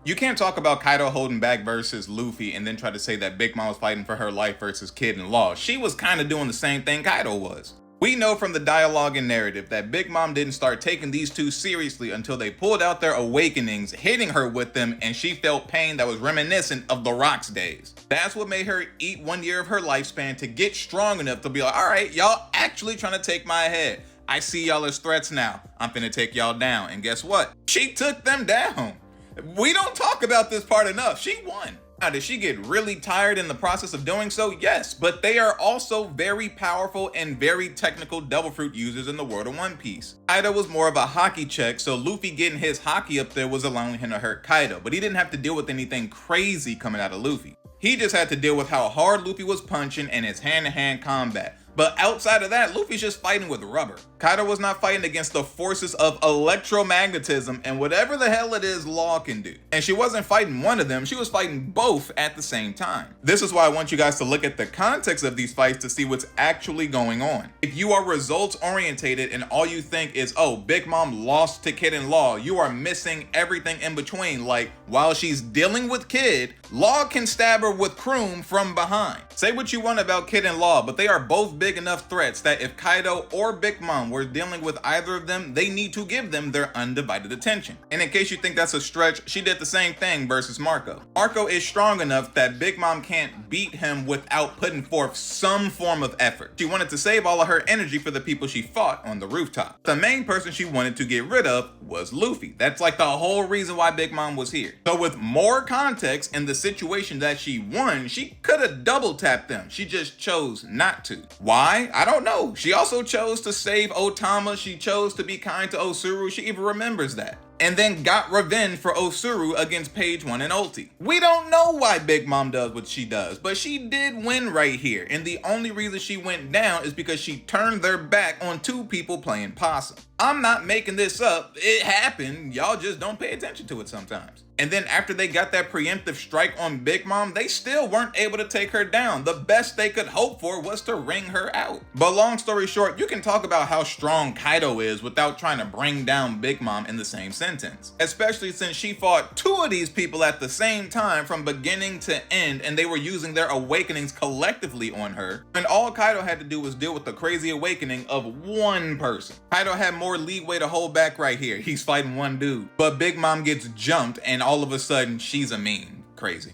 You can't talk about Kaido holding back versus Luffy and then try to say that Big Mom was fighting for her life versus Kid in Law. She was kind of doing the same thing Kaido was. We know from the dialogue and narrative that Big Mom didn't start taking these two seriously until they pulled out their awakenings, hitting her with them, and she felt pain that was reminiscent of the Rock's days. That's what made her eat 1 year of her lifespan to get strong enough to be like, alright, y'all actually trying to take my head. I see y'all as threats now. I'm finna take y'all down. And guess what? She took them down. We don't talk about this part enough. She won. Now, did she get really tired in the process of doing so? Yes, but they are also very powerful and very technical Devil Fruit users in the world of One Piece. Kaido was more of a hockey check, so Luffy getting his hockey up there was allowing him to hurt Kaido, but he didn't have to deal with anything crazy coming out of Luffy. He just had to deal with how hard Luffy was punching and his hand-to-hand combat. But outside of that, Luffy's just fighting with rubber. Kaido was not fighting against the forces of electromagnetism and whatever the hell it is Law can do. And she wasn't fighting one of them, she was fighting both at the same time. This is why I want you guys to look at the context of these fights to see what's actually going on. If you are results orientated and all you think is, oh, Big Mom lost to Kid and Law, you are missing everything in between. Like, while she's dealing with Kid, Law can stab her with Kroom from behind. Say what you want about Kid and Law, but they are both big enough threats that if Kaido or Big Mom were dealing with either of them, they need to give them their undivided attention. And in case you think that's a stretch, she did the same thing versus Marco. Marco is strong enough that Big Mom can't beat him without putting forth some form of effort. She wanted to save all of her energy for the people she fought on the rooftop. The main person she wanted to get rid of was Luffy. That's like the whole reason why Big Mom was here. So with more context in the situation that she won, she could have double tapped them. She just chose not to. Why? I don't know. She also chose to save Otama. She chose to be kind to Osuru. She even remembers that. And then got revenge for Osuru against Page One and Ulti. We don't know why Big Mom does what she does, but she did win right here. And the only reason she went down is because she turned their back on two people playing possum. I'm not making this up. It happened. Y'all just don't pay attention to it sometimes. And then after they got that preemptive strike on Big Mom, they still weren't able to take her down. The best they could hope for was to wring her out. But long story short, you can talk about how strong Kaido is without trying to bring down Big Mom in the same sentence. Especially since she fought two of these people at the same time from beginning to end, and they were using their awakenings collectively on her. And all Kaido had to do was deal with the crazy awakening of one person. Kaido had more leeway to hold back right here. He's fighting one dude. But Big Mom gets jumped and all of a sudden she's a meme. Crazy.